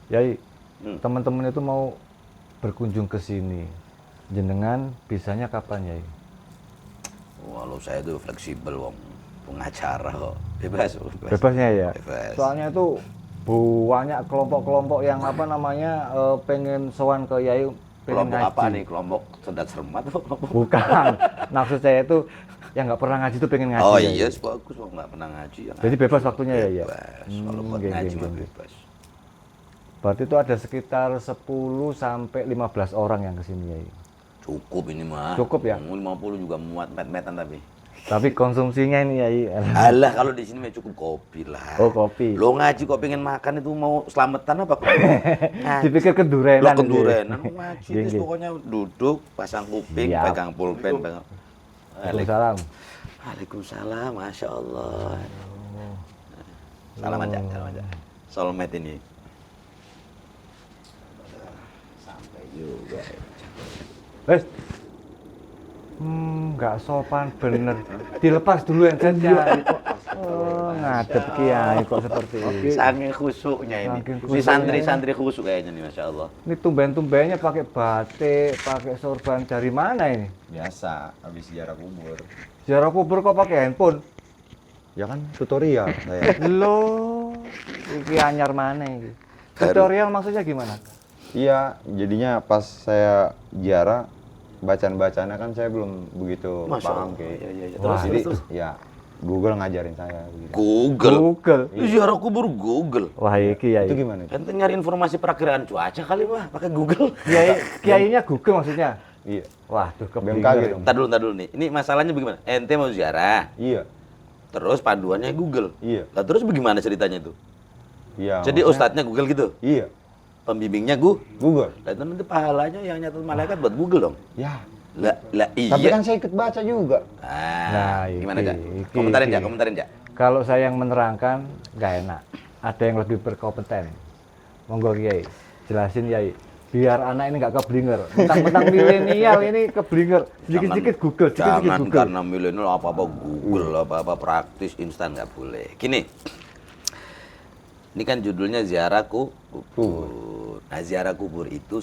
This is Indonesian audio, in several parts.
Yai, teman-teman itu mau berkunjung ke sini. Jenengan bisanya kapan, Yai? Walau saya tuh fleksibel, wong pengacara kok. Bebas. Bebasnya ya. Bebas. Soalnya itu banyak kelompok-kelompok yang apa namanya pengen sowan ke Yai, pengen Kelompok ngaji. apa nih? Kelompok Sedat Sermat atau kelompok? Bukan. Maksud saya itu yang nggak pernah ngaji itu pengen ngaji. Oh Yai. iya, bagus. Wong nggak pernah ngaji. Ya Jadi ngaji. bebas waktunya ya, ya? Bebas. Kalau buat Geng, ngaji geng, mah geng. bebas. Berarti itu ada sekitar 10 sampai 15 orang yang kesini, Yai. Cukup ini mah. Cukup ya? 50 juga muat met-metan tapi. Tapi konsumsinya ini, Yai. Alah, kalau di sini mah cukup kopi lah. Oh, kopi. Lo ngaji kok pengen makan itu mau selamatan apa? Dipikir kedurenan. Lo itu, Yai. kendurenan, ngaji Geng, terus geng. pokoknya duduk, pasang kuping, Siap. pegang pulpen, pegang. Waalaikumsalam. Waalaikumsalam, masya Allah. Salam aja, salam aja. Soulmate ini. Sampai juga. Wes. Nggak sopan bener. Dilepas dulu yang saja. Oh, ngadep kiai kok seperti ini. Saking khusyuknya ini. Saking Ini khusyuknya. santri-santri khusyuk kayaknya nih, masya Allah. Ini tumben-tumbennya pakai batik, pakai sorban dari mana ini? Biasa, habis ziarah kubur. Ziarah kubur kok pakai handphone? Ya kan tutorial saya. Loh, iki anyar mana ini? Tutorial maksudnya gimana? Iya, jadinya pas saya ziarah bacaan-bacaannya kan saya belum begitu Masya paham Allah. kayak. Iya. Wah, Jadi terus. ya Google ngajarin saya begitu. Google. Google. Itu ziarah kubur Google. Wah, iki ya. Itu gimana itu? Ente nyari informasi perakiraan cuaca kali mah pakai Google. Kiainya Google maksudnya. Iya. Wah, tuh BMKG keblinger. dong. Ntar dulu nih. Ini masalahnya bagaimana? Ente mau ziarah, Iya. terus panduannya Google. Iya. Lah terus bagaimana ceritanya itu? Iya. Jadi maksudnya- ustadznya Google gitu, Iya. pembimbingnya Google. Lah itu nanti pahalanya yang nyatet malaikat buat Google dong. Ya. Lah iya. Tapi kan saya ikut baca juga. Nah, Gimana iki, Jak? iki, Komentarin iki. Jak, komentarin Jak. Kalau saya yang menerangkan nggak enak. Ada yang lebih berkompeten. Monggo Kiai, jelasin Kiai. Biar anak ini nggak keblinger. Mentang-mentang milenial ini keblinger. Sedikit-sedikit Google, sedikit-sedikit Jangan Google. karena milenial apa-apa Google, apa-apa praktis instan nggak boleh. Gini, ini kan judulnya ziarah kubur. Nah, ziarah kubur itu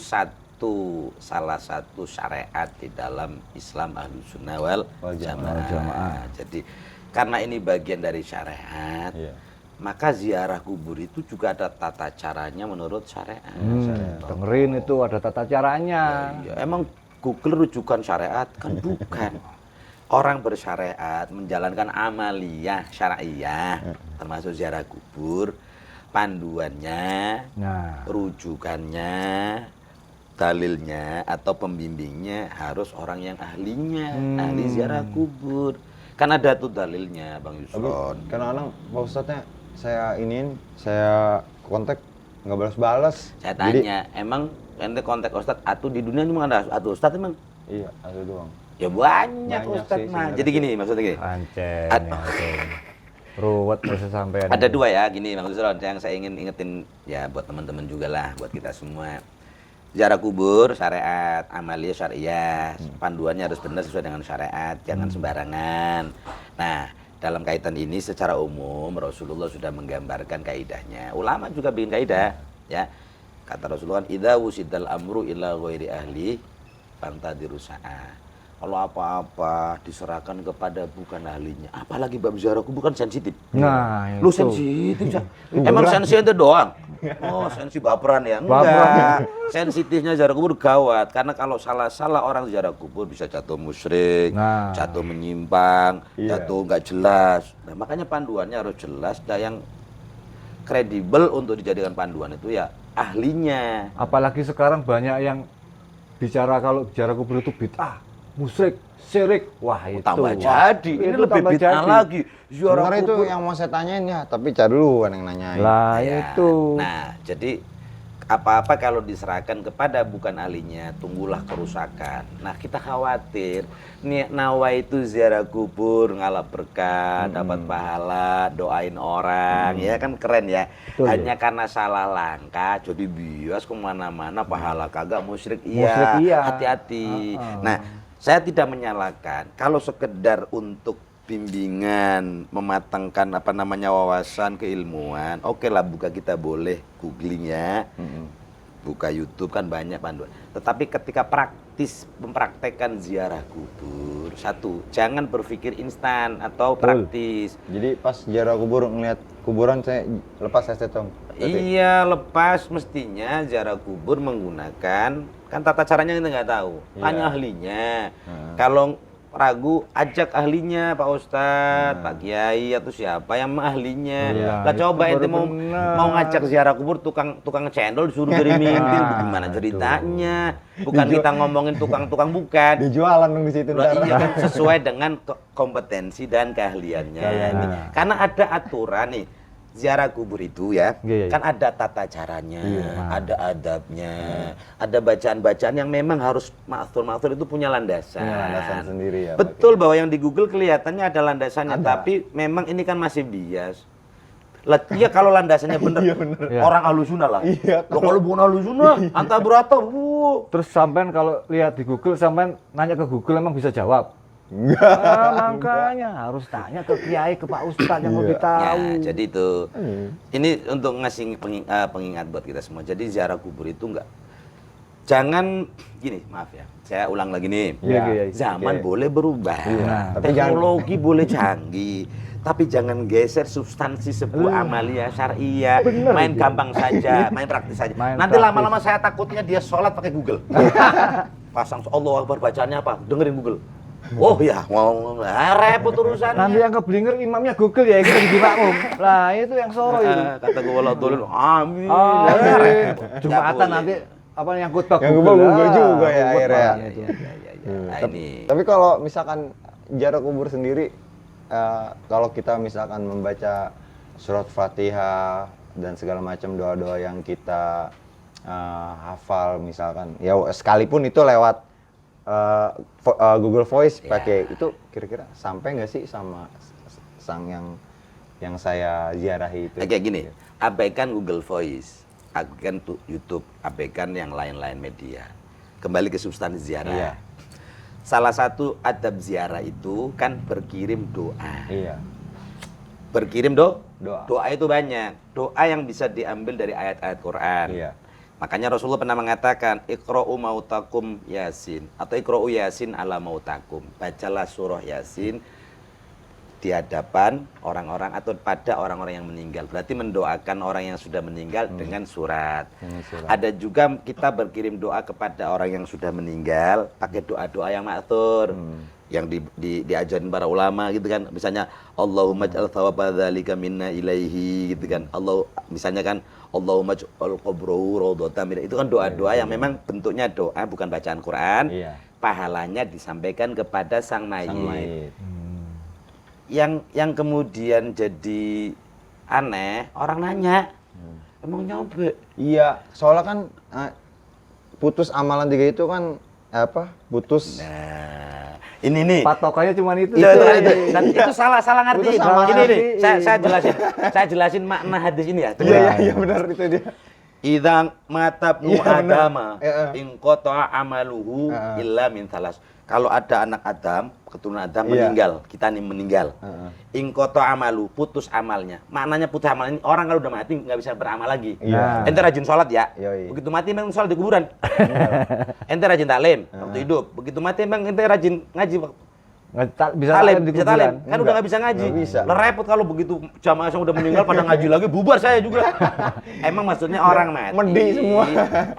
salah satu syariat di dalam Islam Ahlussunnah wal Jamaah. Jadi karena ini bagian dari syariat, Iya. maka ziarah kubur itu juga ada tata caranya menurut syariat. Dengerin itu ada tata caranya. Ya, emang Google rujukan syariat kan bukan. Orang bersyariat menjalankan amaliyah syariah termasuk ziarah kubur, panduannya, Nah, rujukannya, dalilnya atau pembimbingnya harus orang yang ahlinya, ahli ziarah kubur. Kan ada tuh dalilnya, Bang Tapi Yusron. kadang-kadang Pak Ustadznya saya kontak nggak balas-balas. Saya Jadi, tanya, emang ente kontak Ustadz atau di dunia cuma ada Ustadz emang? iya, ada doang. Ya banyak Banyak Ustadz sih, mah. sebenarnya Jadi sih. gini, maksudnya gini. pancen Ad- ya, tuh. Ruwet bisa sampai Ada dua ya, gini Bang Yusron, yang saya ingin ingetin ya buat teman-teman juga lah, buat kita semua. Ziarah kubur, syariat, amaliyah syariah, panduannya harus benar sesuai dengan syariat, jangan sembarangan. Nah, dalam kaitan ini secara umum Rasulullah sudah menggambarkan kaidahnya. Ulama juga bikin kaidah, ya. Kata Rasulullah, "Idza wusidal amru ila ghairi ahli, fantadiru sa'ah." Kalau apa-apa diserahkan kepada bukan ahlinya, apalagi bab ziarah kubur kan sensitif. Nah, Lu itu. sensitif, Cak. Emang sensi itu doang? Oh, sensi baperan ya? Baperan. Enggak. Sensitifnya ziarah kubur gawat. Karena kalau salah-salah orang ziarah kubur bisa jatuh musyrik, Nah. jatuh menyimpang, Iya. jatuh nggak jelas. Nah, makanya panduannya harus jelas dan yang kredibel untuk dijadikan panduan itu ya ahlinya. Apalagi sekarang banyak yang bicara kalau bicara kubur itu bid'ah, musyrik, syirik. Wah, itu. Tambah Wah, jadi. Ini itu lebih tambah bid'ah jadi. lagi. Ziarah Sebenarnya itu kubur. yang mau saya tanyain ya, tapi cari dulu kan yang nanyain. Lah, Ya, itu. Nah, jadi apa-apa kalau diserahkan kepada bukan ahlinya, tunggulah kerusakan. Nah, kita khawatir niat nawa itu ziarah kubur, ngalap berkah, dapat pahala, doain orang, ya kan keren ya. Betul, Hanya karena salah langkah, jadi bias kemana-mana, pahala kagak, musyrik Musyrik iya, iya. hati-hati. Ah, ah. Nah, saya tidak menyalahkan kalau sekedar untuk bimbingan, mematangkan apa namanya wawasan, keilmuan. Oke lah, buka kita boleh googling ya. Buka YouTube kan banyak panduan. Tetapi ketika praktis mempraktekkan ziarah kubur, satu, jangan berpikir instan atau praktis. Jadi pas ziarah kubur ngeliat kuburan saya lepas estetom. Iya, lepas mestinya ziarah kubur menggunakan, kan tata caranya kita nggak tahu. Tanya ahlinya. Kalau ragu, ajak ahlinya, Pak Ustadz, Pak Kiai atau siapa yang ahlinya. Lah coba ente mau ngajak ziarah kubur tukang cendol disuruh dari mimpi, gimana ceritanya? Bukan kita ngomongin tukang-tukang, bukan. Dijualan dong di situ. Lah, iya kan, sesuai dengan kompetensi dan keahliannya. Karena ada aturan nih. Ziarah kubur itu ya, kan ada tata caranya, ada adabnya, ada bacaan-bacaan yang memang harus ma'thur itu punya landasan. Punya landasan sendiri ya. Betul bahwa yang di Google kelihatannya ada landasannya, tapi memang ini kan masih bias. Iya kalau landasannya bener, orang ahlussunnah lah. Loh, kalau bukan ahlussunnah, antara berapa? Terus sampean kalau lihat di Google, sampean nanya ke Google emang bisa jawab? Enggak. Makanya harus tanya ke kiai, ke Pak Ustadz yang lebih tahu. Ya, jadi itu. Ini untuk ngasih pengingat buat kita semua. Jadi ziarah kubur itu jangan gini, maaf ya. Saya ulang lagi nih. Zaman boleh berubah. Teknologi boleh canggih. Tapi jangan geser substansi sebuah amalia syariah. Main gampang saja, main praktis saja. Nanti lama-lama saya takutnya dia sholat pakai Google. Pasang Allahu Akbar, bacaannya apa? Dengerin Google. Oh ya, mau repot urusannya. Nanti yang keblinger imamnya Google ya, kita di makmum. Lah itu yang soro itu. Kata gue walau tulun, amin. Jumatan nanti apa yang khutbah Google juga ya akhirnya. Tapi kalau misalkan ziarah kubur sendiri, kalau kita misalkan membaca surat Fatihah dan segala macam doa-doa yang kita hafal misalkan, ya sekalipun itu lewat Google Voice pakai itu, kira-kira sampai nggak sih sama sang yang saya ziarahi itu? Kayak gini, abaikan Google Voice, abaikan YouTube, abaikan yang lain-lain media. Kembali ke substansi ziarah. Salah satu adab ziarah itu kan berkirim doa. Berkirim doa. Doa itu banyak. Doa yang bisa diambil dari ayat-ayat Quran. Makanya Rasulullah pernah mengatakan, Iqra'u mautakum Yasin, atau Iqra'u Yasin ala mautakum. Bacalah surah Yasin di hadapan orang-orang atau pada orang-orang yang meninggal. Berarti mendoakan orang yang sudah meninggal dengan surat. Ada juga kita berkirim doa kepada orang yang sudah meninggal pakai doa-doa yang ma'thur. Yang diajarin para ulama gitu kan. Misalnya Allahumma ij'al thawaba dzalika minna ilaihi gitu kan. Misalnya kan Allahumma ij'al qabrahu raudhatan min, itu kan doa-doa yang memang bentuknya doa bukan bacaan Quran. Pahalanya disampaikan kepada sang mayit. Yang kemudian jadi aneh, orang nanya, emang nyampe? Iya, soalnya kan putus amalan 3 itu kan putus. Nah, ini nih. Patokannya cuma itu. Dan itu salah ngerti. Ini nih, saya jelasin makna hadis ini ya. Iya benar itu dia. Idza matabnu adama in qata'a amaluhu illa min thalas. Kalau ada anak Adam, keturunan Adam meninggal, kita nih meninggal. In qata'a amalu, putus amalnya. Maknanya putus amal ini, orang kalau udah mati nggak bisa beramal lagi. Ente rajin sholat ya. Begitu mati memang sholat di kuburan. Ente rajin taklim waktu hidup. Begitu mati memang ente rajin ngaji. Bisa taklim di kuburan. Kan udah nggak bisa ngaji. Repot kalau begitu jamaah yang udah meninggal pada ngaji lagi, bubar saya juga. Emang maksudnya orang mati medi semua,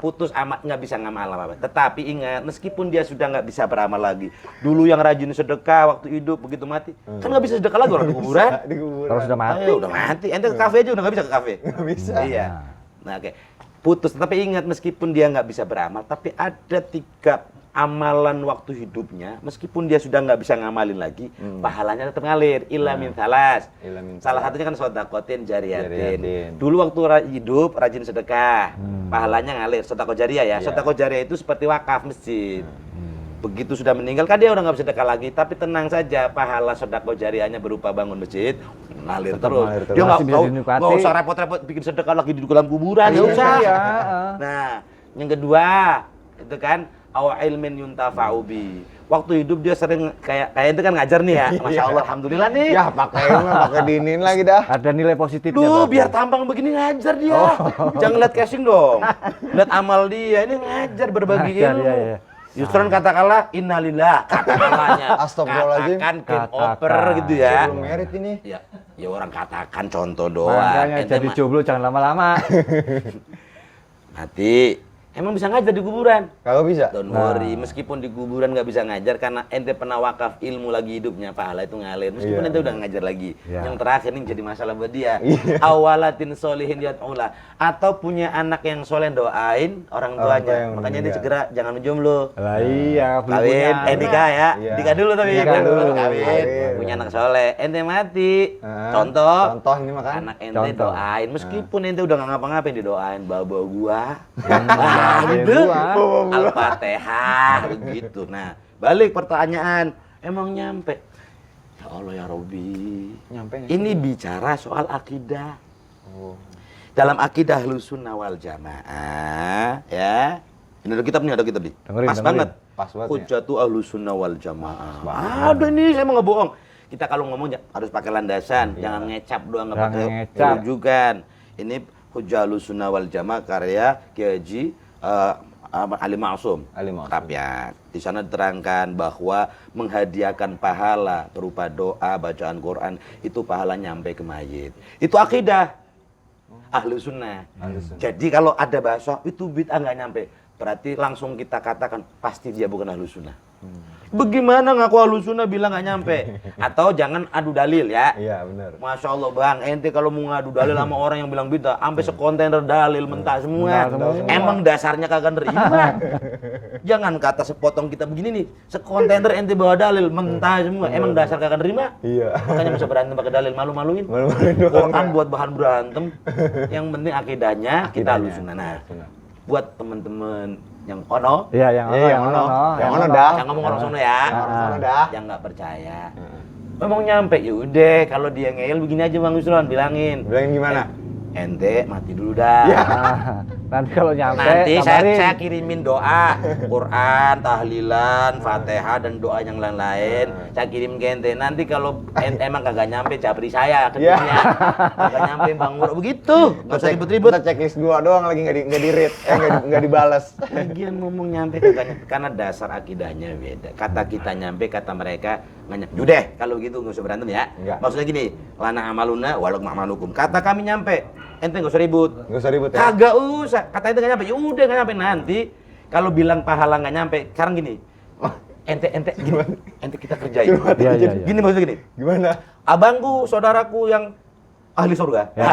putus amal, nggak bisa ngamal apa-apa. Tetapi ingat, meskipun dia sudah nggak bisa beramal lagi, dulu yang rajin sedekah waktu hidup, begitu mati kan nggak bisa sedekah lagi orang di kuburan. Kalau sudah mati, udah mati. Ente ke kafe aja udah nggak bisa ke kafe. Nggak bisa. Iya. Nah, oke. Putus. Tapi ingat, meskipun dia nggak bisa beramal, tapi ada 3 amalan waktu hidupnya, meskipun dia sudah nggak bisa ngamalin lagi, pahalanya tetap ngalir. Illa min thalas. Salah satunya kan sedaqatin jariyatin. Dulu waktu hidup rajin sedekah, pahalanya ngalir. Sedekah jariyah ya. Sedekah jariyah itu seperti wakaf masjid. Begitu sudah meninggal kan dia udah nggak bisa sedekah lagi, tapi tenang saja, pahala sedekah jariyahnya berupa bangun masjid ngalir terus. Dia nggak usah repot-repot bikin sedekah lagi di dalam kuburan, nggak usah. Nah, yang kedua itu kan aw ilmin yuntafa'u bi, waktu hidup dia sering kayak itu kan ngajar nih ya. Masya Allah, alhamdulillah nih. Ya pakai diinin lagi dah. Ada nilai positifnya. Duh, berarti. biar tampang begini ngajar dia. Jangan lihat casing dong. Lihat amal dia, ini ngajar berbagi Ngajar, ilmu. ya. Yusron katakanlah innalillah, katakanlahnya. Astagfirullahaladzim. Katakan game Katakan. over gitu ya. Belum merit ini. Ya orang katakan contoh doang. Makanya Ente jadi jomblo jangan lama-lama. mati. Emang bisa ngajar di kuburan? Kagak bisa. Don't worry, meskipun di kuburan nggak bisa ngajar karena ente pernah wakaf ilmu lagi hidupnya, pahala itu ngalir. Meskipun ente udah ngajar lagi. Iya. Yang terakhir ini jadi masalah buat dia. Awalatin solihin yad'ula, atau punya anak yang soleh doain orang Orang tua tuanya. yang Makanya dia meninggal. segera jangan menjomblo. Lah iya, belum Kawin, punya anak. nikah ya. Iya. Nikah dulu tapi Nikah nikah dulu. kawin. Kawin. Punya anak soleh, ente mati. Ah, Contoh. Contoh ini makan. Anak ente Contoh. doain, meskipun ente udah nggak ngapa-ngapain didoain bawa gua. Bawa gitu. gua. Al-Fatihah begitu. Nah, balik pertanyaan, emang nyampe? Ya Allah ya Robbi. Nyampe nggak? Ini bicara soal akidah. Oh. Dalam akidah Ahlussunnah wal Jamaah, ya. Ini ada kitab nih, Dengerin, Pas dengerin. banget. Pas banget ya. Hujjatu Ahlussunnah wal Jamaah. Ada nih, saya mau ngebohong. Kita kalau ngomong harus pakai landasan, jangan ngecap doang, nggak Jangan pakai ngecap. rujukan. Ini Hujjah Ahlussunnah wal Jamaah karya Kiai Haji Ali Ma'sum. Ali Ma'sum. Rapiat. Di sana diterangkan bahwa menghadiahkan pahala berupa doa, bacaan Quran, itu pahala nyampe ke mayit. Itu akidah ahlu sunnah. Jadi kalau ada bahasa itu bid'ah nggak nyampe, berarti langsung kita katakan pasti dia bukan ahlu sunnah. Bagaimana ngaku ahlu sunnah bilang nggak nyampe? Atau jangan adu dalil ya. Iya benar. Masya Allah bang, ente kalau mau ngadu dalil sama orang yang bilang bid'ah, sampai sekontainer dalil mentah semua. Mentah semua. Emang dasarnya kagak nerima. Jangan kata sepotong kita begini nih, sekontainer ente bawa dalil mentah semua. Emang dasar kagak nerima? Iya. Makanya bisa berantem pakai dalil, malu-maluin. Malu-maluin doang. Quran buat bahan berantem. Yang penting akidahnya kita Akidahnya. halusin. Nah, buat teman-teman yang ono, Iya, yang ono, Iya, yang ono. Yang ono dah. yang ngomong orang sono ya, Orang sono dah. yang nggak percaya. Memang nyampe, yaudah kalau dia ngeyel begini aja Bang Yusron, bilangin. Bilangin gimana? Ente mati dulu dah. Nah, nanti kalau nyampe Nanti kabarin. saya kirimin doa, Quran, tahlilan, Fatihah dan doa yang lain-lain. Saya kirim ke ente. Nanti kalau ente emang kagak nyampe, japri saya ke Iya. dunia. Kagak nyampe Bang Muro begitu. Enggak usah ribut-ribut. Kita checklist gua doang lagi nggak di read, nggak dibalas. Lagian ngomong nyampe kagak nyampe karena dasar akidahnya beda. Kata kita nyampe, kata mereka nggak nyampe. Yaudah, kalau gitu nggak usah berantem ya. Nggak. Maksudnya gini, lana amaluna walak ma'malukum. Kata kami nyampe, ente nggak usah ribut. Nggak usah ribut ya. Kagak usah. Kata ente nggak nyampe, yaudah nggak nyampe. Nanti kalau bilang pahala nggak nyampe, sekarang gini. Ente gini, ente kita kerjain. Iya, iya, iya. Gini maksudnya gini. Gimana? Abangku, saudaraku yang ahli surga. Ya,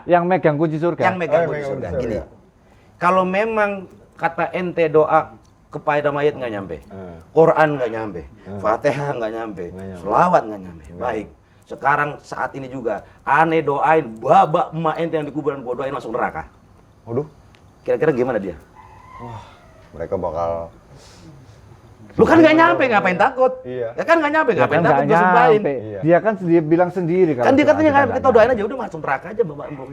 yang megang kunci surga. Yang megang Oh, kunci megang surga. kunci Gini. surga. Kalau memang kata ente doa kepada mayat nggak nyampe, Quran nggak nyampe, Fatihah nggak nyampe, Nggak nyampe. selawat nggak nyampe. Baik. Sekarang saat ini juga aneh doain babak emak ente yang di kuburan gua doain masuk neraka. Waduh, Kira-kira gimana dia? mereka bakal Lu kan nggak nyampe, ngapain takut? Iya. Ya kan nggak nyampe, Ya ngapain kan takut nggak gua sumpahin? nyampe. Iya. Dia kan sendiri bilang sendiri kalau Kan dia doa katanya kita nggak kita doain nyampe. aja udah masuk neraka aja babak emak.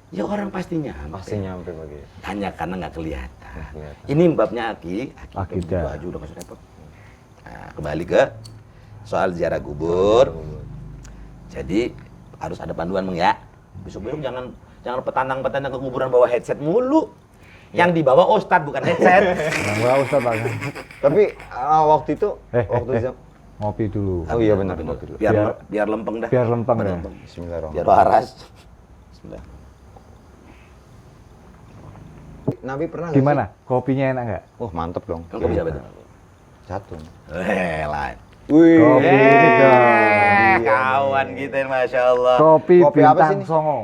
Ya orang pasti nyampe. pasti nyampe bagi. Hanya karena nggak kelihatan. kelihatan. Ini babnya Akidah. Aja udah nggak usah repot. Nah, kembali ke soal ziarah kubur. Jadi harus ada panduan Bang ya. Besok-besok jangan petantang-petantang ke kuburan bawa headset mulu. Yang dibawa ustad bukan headset. Yang gua Ustaz Bang. Tapi waktu itu, waktu eh. Ngopi dulu. Oh iya benar. Biar lempeng dah. Biar lempeng ya. Biar Bismillahirrahmanirrahim. waras. Bismillah. Nabi pernah nggak Gimana? Kopinya enak nggak? sih? Wah mantep dong. Kan kopi siapa itu? Satu. Lain. Wih. Kopi dong. Kawan kita Masya Allah. Kopi Kopi apa sih bintang ini? songo.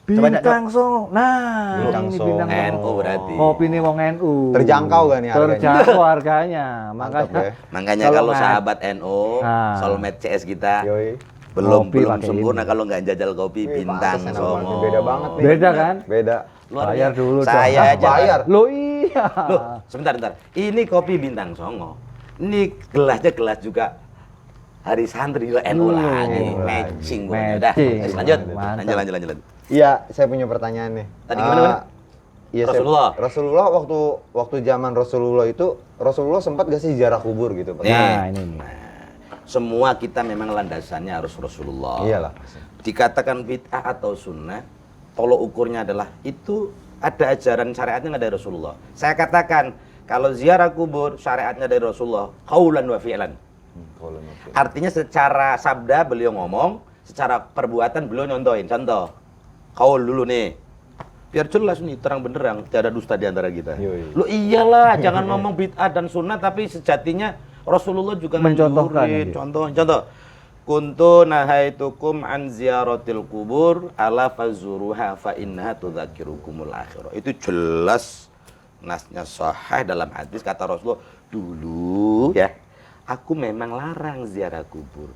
Coba, Bintang songo. Nah, Bintang ini songo. bintang songo. NU berarti. Kopi ini wong NU. Terjangkau gak nih harganya? Terjangkau harganya. Mantap Makanya ya. Makanya Kalau kalau nggak- sahabat NU, Nah. soulmate CS kita Yoi. belum Kopi pakai sempurna ini. kalau nggak jajal kopi Wih, bintang pantes enak songo. banget. Beda banget nih. beda kan? Beda. Luar Bayar biasa. dulu, Saya dong. aja. Bayar. Loh iya. Loh, sebentar. Ini kopi bintang songo. Ini gelasnya gelas juga hari santri juga NU lagi. Matching. Udah, Matching. lanjut. Mantap. Lanjut. Iya, saya punya pertanyaan nih. Tadi gimana, Bang? Iya, Rasulullah. Rasulullah waktu zaman Rasulullah itu Rasulullah sempat gak sih ziarah kubur gitu, Pak? Nah, ini. Semua kita memang landasannya harus Rasulullah. Iyalah. Dikatakan bid'ah atau sunnah, tolok ukurnya adalah itu ada ajaran syariatnya nggak dari Rasulullah. Saya katakan kalau ziarah kubur syariatnya dari Rasulullah, qaulan wa fi'lan. Artinya secara sabda beliau ngomong, secara perbuatan beliau nyontohin. Contoh, qaul dulu nih. Biar jelas nih, terang benderang, tiada dusta di antara kita. Yoi. Lu iyalah, jangan ngomong bid'ah dan sunnah, tapi sejatinya Rasulullah juga Mencontohkan nganjurin. ini. Contoh. Kuntu nahaitukum an ziyaratil kubur ala fazuruha fa innaha tudzakirukumul akhirah. Itu jelas nasnya sahih dalam hadis kata Rasulullah, dulu ya, aku memang larang ziarah kubur.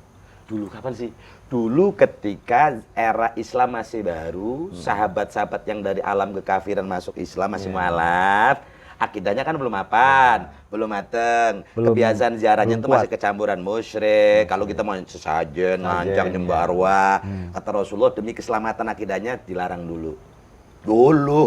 Dulu kapan sih? Dulu ketika era Islam masih baru, sahabat-sahabat yang dari alam kekafiran masuk Islam masih mualaf, akidahnya kan belum mapan, belum mateng. Kebiasaan ziarahnya itu masih kecampuran musyrik. Kalau kita mau sesajen, ngancang, nyembah arwah, kata Rasulullah demi keselamatan akidahnya dilarang dulu. Dulu.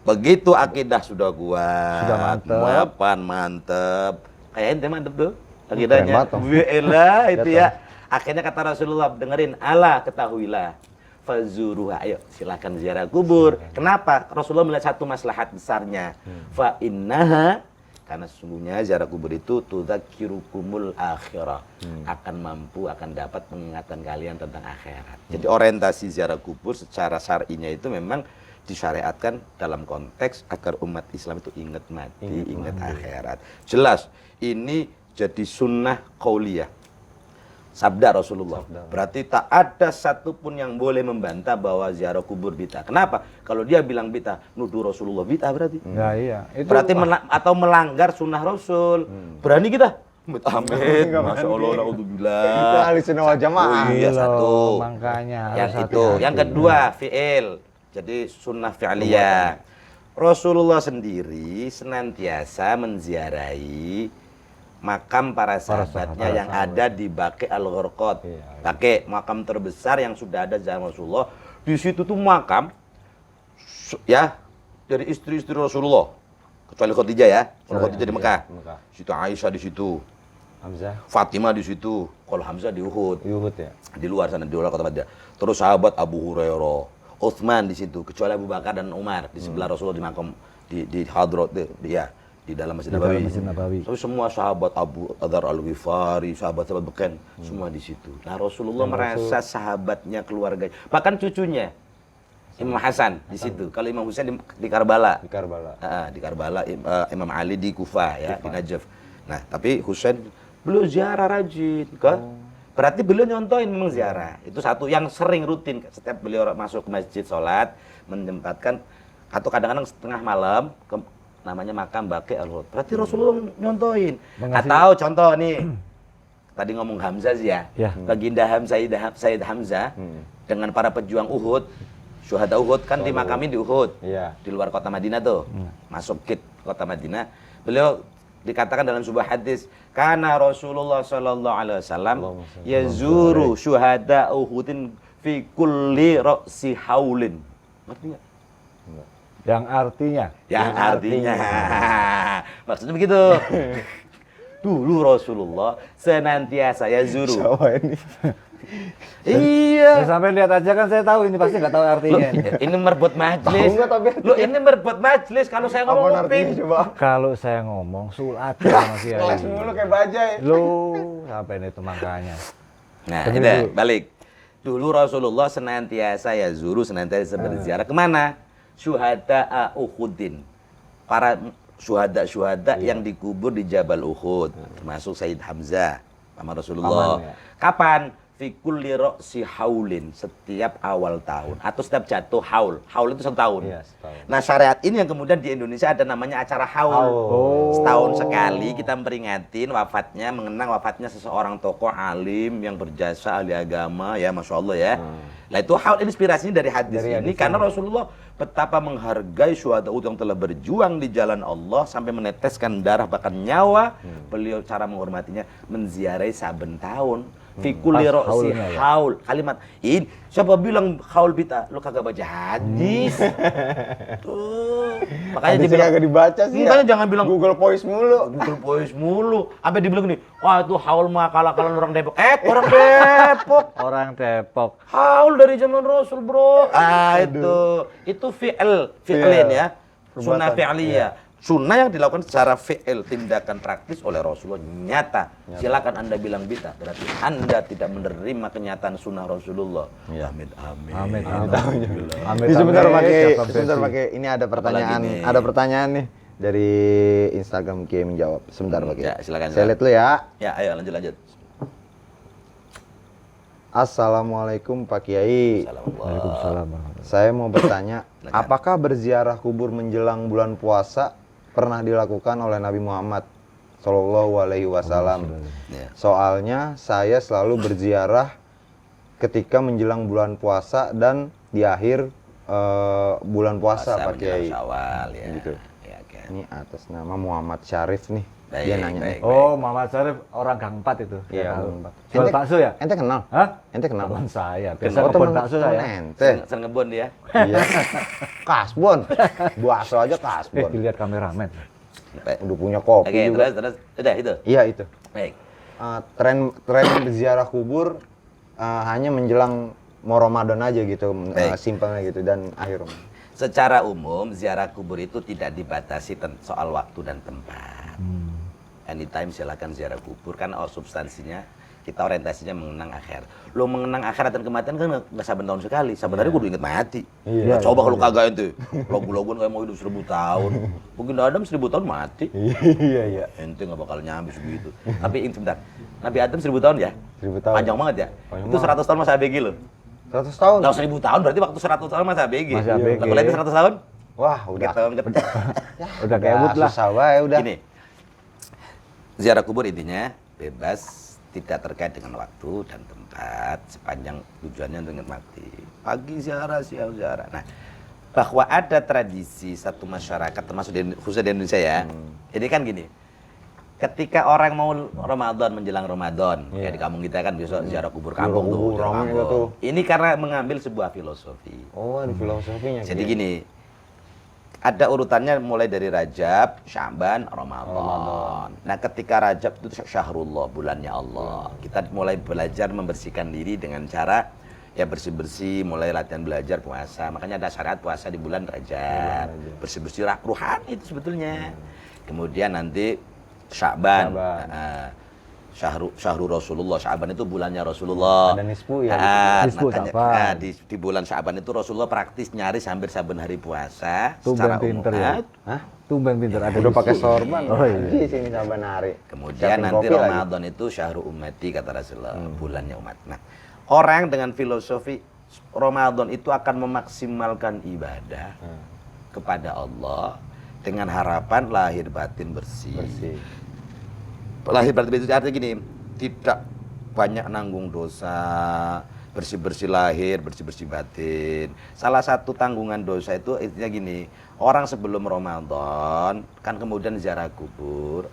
Begitu akidah sudah kuat, Sudah mantep. mapan, mantep. Kayak ente mantep tuh akidahnya. Keren banget, Om. Wa'elah itu ya. Akhirnya kata Rasulullah, dengerin, ala ketahuilah. Fazuruha, ayo silakan ziarah kubur. Kenapa? Rasulullah melihat satu maslahat besarnya. Fa innaha, karena sesungguhnya ziarah kubur itu tudzakirukumul akhirah. Akan mampu, akan dapat mengingatkan kalian tentang akhirat. Jadi orientasi ziarah kubur secara syar'inya itu memang disyariatkan dalam konteks agar umat Islam itu ingat mati, ingat akhirat. Jelas, ini jadi sunnah qauliyah. Sabda Rasulullah. Berarti tak ada satupun yang boleh membantah bahwa ziarah kubur bid'ah. Kenapa? Kalau dia bilang bid'ah, nuduh Rasulullah bid'ah berarti. Nah, iya. Itu Berarti atau melanggar sunnah Rasul. Berani kita? Amin. Masya Allah, na'udzubillah. Itu ahli sunnah wal jamaah. Iya, loh, satu. makanya Yang harus itu. hati-hati. Yang kedua, fi'il. Jadi sunnah fi'liyah. Rasulullah sendiri senantiasa menziarahi makam para sahabatnya yang ada di Baqi Al-Gharqad. Baqi, makam terbesar yang sudah ada zaman Rasulullah. Di situ tuh makam ya dari istri-istri Rasulullah. Kecuali Khadijah ya. Kalau Khadijah di Mekah. Situ Aisyah di situ. Hamzah. Fatimah di situ. Kalau Hamzah di Uhud. Uhud ya. Di luar sana, di luar kota Madinah. Terus sahabat Abu Hurairah, Utsman di situ, kecuali Abu Bakar dan Umar di sebelah Rasulullah di makam di Hadrat ya, di dalam Masjid Nabawi. Tapi semua sahabat Abu Dzar Al-Ghifari, sahabat-sahabat beken, semua di situ. Nah, Rasulullah merasa sahabatnya, keluarga, bahkan cucunya Imam Hasan di situ. Kalau Imam Husain di Karbala. Di Karbala. Di Karbala, Imam Ali di Kufah ya, di Najaf. Nah, tapi Husain beliau ziarah rajin, kan? Berarti beliau nyontohin memang ziarah. Itu satu yang sering rutin setiap beliau masuk ke masjid sholat, menyempatkan atau kadang-kadang setengah malam namanya makam Baqi Al-Gharqad. Berarti Rasulullah nyontohin. Atau contoh nih, tadi ngomong Hamzah sih ya. Baginda Sayyid Hamzah dengan para pejuang Uhud, syuhada Uhud kan dimakamin di Uhud. Di luar kota Madinah tuh. Masuk kota Madinah. Beliau dikatakan dalam sebuah hadis, karena Rasulullah sallallahu alaihi wasallam yazuru syuhada Uhudin fi kulli ra'si haulin. Ngerti enggak? Yang artinya? Yang artinya. Maksudnya begitu. Dulu Rasulullah senantiasa yazuru. Siapa ini? Iya. Ya, sampai lihat aja kan saya tahu ini pasti nggak tahu artinya. Ini merebut majlis. Tahu nggak tapi Lu ini merebut majlis kalau saya ngomong Apa artinya kuping. coba? Kalau saya ngomong sulat sama Kiai. Kelas mulu kayak bajai. Lu sampai itu makanya. Nah, Tapi ini dulu. balik. Dulu Rasulullah senantiasa senantiasa berziarah kemana? Syuhada Uhudin. Para syuhada yang dikubur di Jabal Uhud, termasuk Sayyid Hamzah sama Rasulullah. Aman, ya? Kapan? Fi kulli ra'si haulin, setiap awal tahun atau setiap jatuh haul. Haul itu 1 tahun. Iya, setahun. Nah, syariat ini yang kemudian di Indonesia ada namanya acara haul. Setahun sekali kita memperingatin wafatnya, mengenang wafatnya seseorang tokoh alim yang berjasa, ahli agama ya, Masya Allah ya. Nah, itu haul, inspirasinya dari hadis ini karena Rasulullah betapa menghargai syuhada Uhud yang telah berjuang di jalan Allah sampai meneteskan darah bahkan nyawa. Beliau cara menghormatinya menziarahi saben tahun. Fi kulli Pas ra'si haulnya ya. haul. Kalimat ini siapa bilang haul bid'ah? Lu kagak baca hadis. Tuh. Makanya Hadisnya dibilang kagak dibaca sih. makanya ya. jangan bilang Google Voice mulu. Google Voice mulu. Sampai dibilang gini, wah itu haul mah akal-akalan orang Depok. Orang Depok. Orang Depok. Haul dari zaman Rasul, bro. Itu fi'lin ya. Sunnah fi'liyah. Sunnah yang dilakukan secara fi'il, tindakan praktis oleh Rasulullah nyata. Silakan Anda bilang bid'ah, berarti Anda tidak menerima kenyataan sunnah Rasulullah. Iya. Amin, amin. Amin, Amin. Ini sebentar pakai, siapa sebentar Besi? pakai. Ini ada pertanyaan, nih? ada pertanyaan nih dari Instagram Kiai menjawab. Sebentar pakai. Ya, silakan. Saya lihat dulu ya. Ya, ayo lanjut. Assalamualaikum Pak Kiai. Waalaikumsalam. Saya mau bertanya, Silakan. apakah berziarah kubur menjelang bulan puasa pernah dilakukan oleh Nabi Muhammad Shallallahu Alaihi Wasallam? Ya. Soalnya saya selalu berziarah ketika menjelang bulan puasa dan di akhir bulan puasa Pak menjelang Kiai. Syawal ya. Gitu. Ya, kan. Ini atas nama Muhammad Syarif nih. Baik, Dia nanya baik. nih. Oh, Muhammad Syarif orang Gang 4 itu. Iya, Saya tahu. Gang 4. Jual bakso ya? Ente kenal? Hah? Ente kenal? Teman saya. Biasa Oh, ngebon temen- bakso temen saya. Ente. Sering ngebon dia. Iya. Kasbon. Bakso aja Eh, kasbon. dilihat kameramen. Baik. Udah punya kopi Oke, juga. terus udah itu. Iya itu. Baik. Tren berziarah kubur hanya menjelang mau Ramadan aja gitu, Baik. simpelnya gitu dan akhir Ramadan. Secara umum ziarah kubur itu tidak dibatasi soal waktu dan tempat. Anytime silakan ziarah kubur karena substansinya kita orientasinya mengenang akhirat. Lo mengenang akhirat dan kematian kan nggak saben tahun sekali. Saben hari kudu inget mati. Iya. Nah, coba kalau kagak ente, lagu-laguan kayak mau hidup 1000 tahun. Mungkin Adam 1000 tahun mati. Iya iya. Ente nggak bakal nyampe segitu. Tapi sebentar, Nabi Adam 1000 tahun ya? 1000 tahun. Panjang banget ya? Panjang Itu banget. 100 tahun masa ABG lo. 100 tahun. Kalau 1000 tahun berarti waktu 100 tahun masa ABG. Masih ABG. Kalau itu 100 tahun? Wah, udah. Gitu. Udah kayak Wood lah. Susah wae udah. Gini, ziarah kubur intinya bebas, tidak terkait dengan waktu dan tempat, sepanjang tujuannya untuk mati. Pagi ziarah, siang ziarah. Nah, bahwa ada tradisi satu masyarakat, termasuk khususnya di Indonesia ya, ini kan gini, ketika orang mau Ramadan, menjelang Ramadan, kayak di kampung kita kan besok ziarah kubur kampung Ziarah tuh, kubur, ziarah ramai kampung. tuh. Ini karena mengambil sebuah filosofi. Oh, ada filosofinya. Jadi Kiai. gini, ada urutannya mulai dari Rajab, Sya'ban, Ramadan. Nah, ketika Rajab itu Syahrullah, bulannya Allah. Kita mulai belajar membersihkan diri dengan cara ya bersih-bersih, mulai latihan belajar puasa. Makanya ada syariat puasa di bulan Rajab. Bersih-bersih ruhani itu sebetulnya. Kemudian nanti Sya'ban. Syahrul Rasulullah, Sya'ban itu bulannya Rasulullah. Ada nisfu ya, Nisfu Makanya, Sya'ban. di bulan Sya'ban itu Rasulullah praktis nyaris hampir saben hari puasa Tumben secara umum. pinter ya. Hah? Tumben pinter ada Udah di pakai sini. sorban. Oh iya. Di sini saban hari. Kemudian Siapin nanti kopi lagi. Ramadan itu syahrul ummati kata Rasulullah, bulannya umat. Nah, orang dengan filosofi Ramadan itu akan memaksimalkan ibadah kepada Allah dengan harapan lahir batin bersih. Bersih. Lahir batin bersih artinya gini, tidak banyak nanggung dosa, bersih-bersih lahir, bersih-bersih batin. Salah satu tanggungan dosa itu intinya gini, orang sebelum Ramadan kan kemudian ziarah kubur.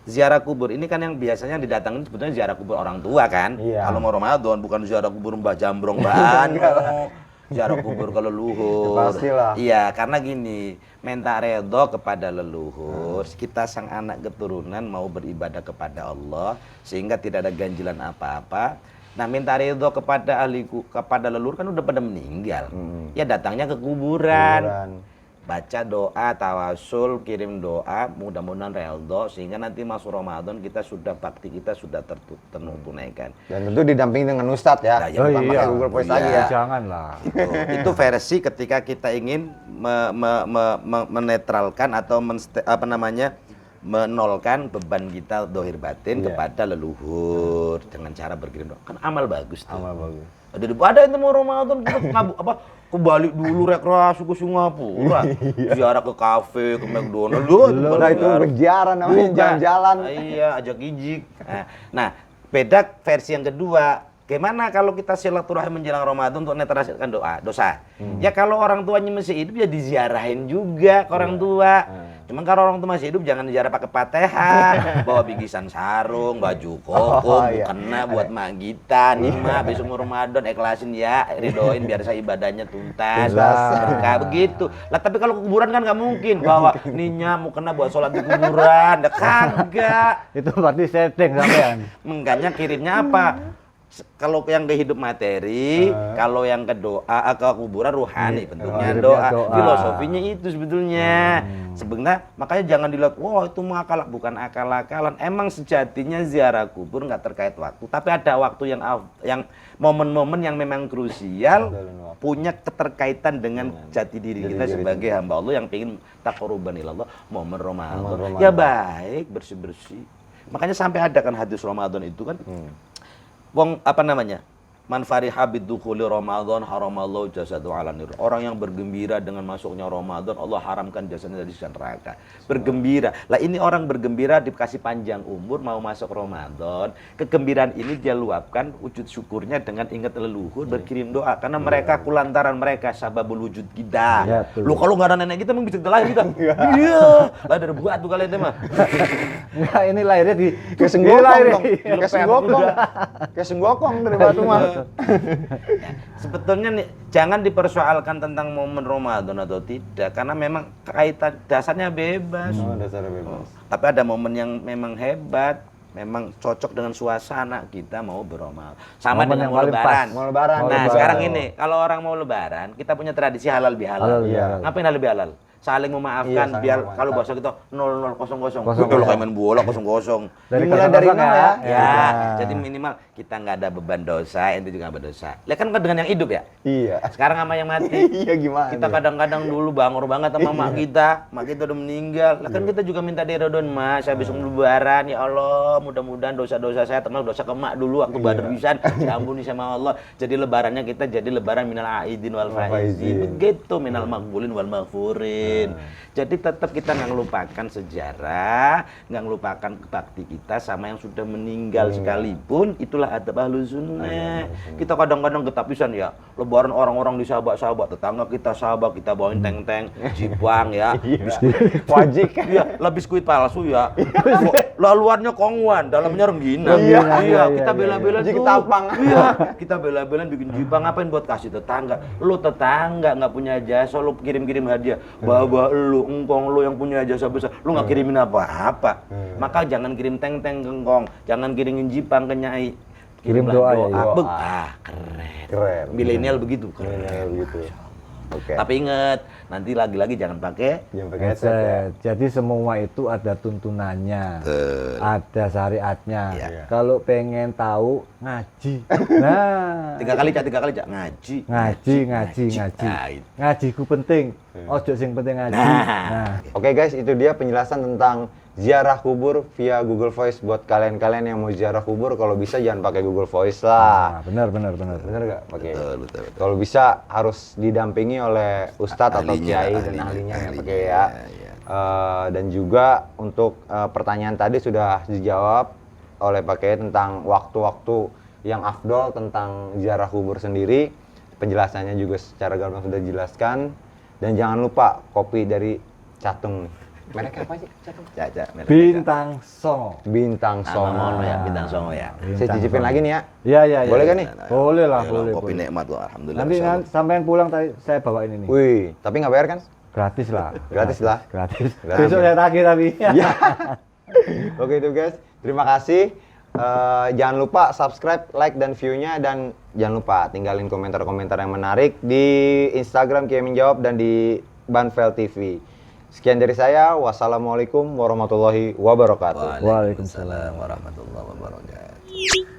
Ziarah kubur ini kan yang biasanya didatangin sebetulnya ziarah kubur orang tua kan. Iya. Kalau mau Ramadan bukan ziarah kubur Mbah Jambrong Mbah Anu. Ziarah kubur ke leluhur. Pastilah. Iya, karena gini, minta redho kepada leluhur, kita sang anak keturunan mau beribadah kepada Allah sehingga tidak ada ganjilan apa-apa. Nah, minta redho kepada kepada leluhur kan udah pada meninggal. Ya datangnya ke kuburan. Baca doa, tawasul, kirim doa, mudah-mudahan redho sehingga nanti masuk Ramadan kita sudah bakti kita sudah tertunaikan. Dan tentu didampingi dengan ustadz ya. Nah, ya, Bukan iya. pakai Google Voice lagi ya. Janganlah. Itu versi ketika kita ingin menetralkan atau menolkan beban kita dohir batin Iya. kepada leluhur dengan cara berkirim doa. Kan amal bagus tuh. Amal bagus. Ada yang mau Ramadan kita kebalik dulu rekreasi ke Singapura, ziarah ke kafe, ke McDonald. Nah itu berziarah namanya, jalan-jalan. Iya, ajak ijik. Nah, beda versi yang kedua. Gimana kalau kita silaturahim menjelang Ramadan untuk netralisirkan dosa? Ya kalau orang tuanya masih hidup ya diziarahin juga ke orang tua. Cuman kalau orang tua masih hidup jangan ziarah pakai Fatihah, bawa bingkisan sarung, baju koko, iya. mukena buat mak kita, nih mah besok mau Ramadan ikhlasin ya, ridoin biar saya ibadahnya tuntas, berkah begitu. Lah tapi kalau kuburan kan nggak mungkin bawa ninya mukena buat sholat di kuburan, dah kagak. Itu berarti setting sampean. Mengganya kirimnya apa? Kalau yang ke hidup materi, kalau yang ke doa ke kuburan ruhani, bentuknya kirimnya doa. doa. Filosofinya itu sebetulnya. Sebenarnya makanya jangan dilihat, wah itu mah bukan akal-akalan. Emang sejatinya ziarah kubur nggak terkait waktu, tapi ada waktu yang momen-momen yang memang krusial, punya keterkaitan dengan jati diri kita sebagai hamba Allah yang ingin taqarruban ilallah, momen Ramadan. Ya baik, bersih-bersih. Makanya sampai ada kan hadis Ramadan itu kan. Wong apa namanya? Man fariha bidukhuli Ramadan haramallahu jasadu ala nir. Orang yang bergembira dengan masuknya Ramadan, Allah haramkan jasadnya dari siksa neraka. Bergembira. Lah ini orang bergembira dikasih panjang umur mau masuk Ramadan. Kegembiraan ini dia luapkan wujud syukurnya dengan ingat leluhur, berkirim doa karena mereka kulantaran mereka sababul wujud kita. Ya, betul. Lu kalau nggak ada nenek kita mungkin bisa lahir kita. Iya. Lah dari buat tuh kalian mah. Enggak, ini lahirnya di Kayak senggokong lahirnya dong. Kayak senggokong. Kayak senggokong dari batu mah. Ya, sebetulnya nih jangan dipersoalkan tentang momen Ramadan atau tidak karena memang kaitan dasarnya bebas. Oh, dasarnya bebas. Tapi ada momen yang memang hebat, memang cocok dengan suasana kita mau beramal. Sama Momen dengan yang mau paling lebaran. pas. Mau lebaran. Nah, Lebaran. sekarang ini kalau orang mau lebaran, kita punya tradisi halal bihalal. Halal Iya. bihalal. Ngapain halal bihalal? Saling memaafkan Iya, saling biar memaafkan. kalau bahasa kita 0000. Kosong, Betul kayak main bola 0-0. Dimulai kosong dari kosong nol ya. Ya, jadi minimal kita nggak ada beban dosa, ente juga nggak berdosa. Lihat kan dengan yang hidup ya. Iya. Sekarang sama yang mati. Iya gimana? Kita kadang-kadang dulu bangor banget sama mak kita udah meninggal. Lah kan kita juga minta diredon mas, habis lebaran ya Allah, mudah-mudahan dosa-dosa saya termasuk dosa ke mak dulu waktu badar pisan diampuni sama Allah. Jadi lebarannya kita jadi lebaran minal aidin wal faizin. Begitu minal maqbulin wal maghfurin. Jadi tetap kita nggak ngelupakan sejarah, nggak ngelupakan bakti kita sama yang sudah meninggal sekalipun, itulah adab ahlus sunnah. Kita kadang-kadang getapisan ya, lebaran orang-orang di sahabat-sahabat, tetangga kita sahabat, kita bawain teng-teng, jipang ya. Wajik. Iya, lah biskuit palsu ya. Lah luarnya kongwan, dalamnya rengginang. Iya, kita bela-belain Jadi tuh. ketapang. Iya, kita bela-belain bikin jipang ngapain buat kasih tetangga. Lu tetangga nggak punya jasa, lu kirim-kirim hadiah. Bawa lu, engkong lu yang punya jasa besar, lu nggak kirimin apa-apa. Maka jangan kirim teng-teng ke engkong, jangan kirimin jipang ke nyai. Kirim Kirimlah doa ya, doa. Keren. Keren. Milenial begitu, keren. Begitu. Oke. Tapi inget, nanti lagi-lagi jangan pakai Jangan pakai headset ya. Headset. Jadi semua itu ada tuntunannya, ada syariatnya. Iya. Kalau pengen tahu ngaji, nah tiga kali cak ngaji. ngaji. Nah, itu. Ngajiku penting. Ojo sing penting ngaji. Nah. Oke guys, itu dia penjelasan tentang ziarah kubur via Google Voice. Buat kalian-kalian yang mau ziarah kubur, kalau bisa jangan pakai Google Voice lah. Benar. Bener nggak? Pakai. Betul. Kalau bisa harus didampingi oleh ustadz atau Ahlinya, kiai dan ahlinya, ahlinya yang ahlinya, pakai ya. iya. Dan juga untuk pertanyaan tadi sudah dijawab oleh Pak Kiai tentang waktu-waktu yang afdol tentang ziarah kubur sendiri. Penjelasannya juga secara gamblang sudah dijelaskan. Dan jangan lupa kopi dari Catung. Mereknya apa sih Catung? Caca. Bintang Songo. Bintang Songo Songo. ya, bintang songo ya. Saya cicipin lagi nih ya. Iya. Boleh kan nih? Boleh lah, Ya, boleh. kopi boleh. nikmat loh, alhamdulillah. Nanti Masya Allah. sampean pulang saya bawain ini. Wih, tapi nggak bayar kan? Gratis lah. Gratis lah. Gratis. Gratis. Besok saya tagih tapi. Ya. Oke itu guys, terima kasih. Jangan lupa subscribe, like, dan view-nya. Dan jangan lupa tinggalin komentar-komentar yang menarik di Instagram Kiai Menjawab dan di Banvel TV. Sekian dari saya. Wassalamualaikum warahmatullahi wabarakatuh. Waalaikumsalam warahmatullahi wabarakatuh.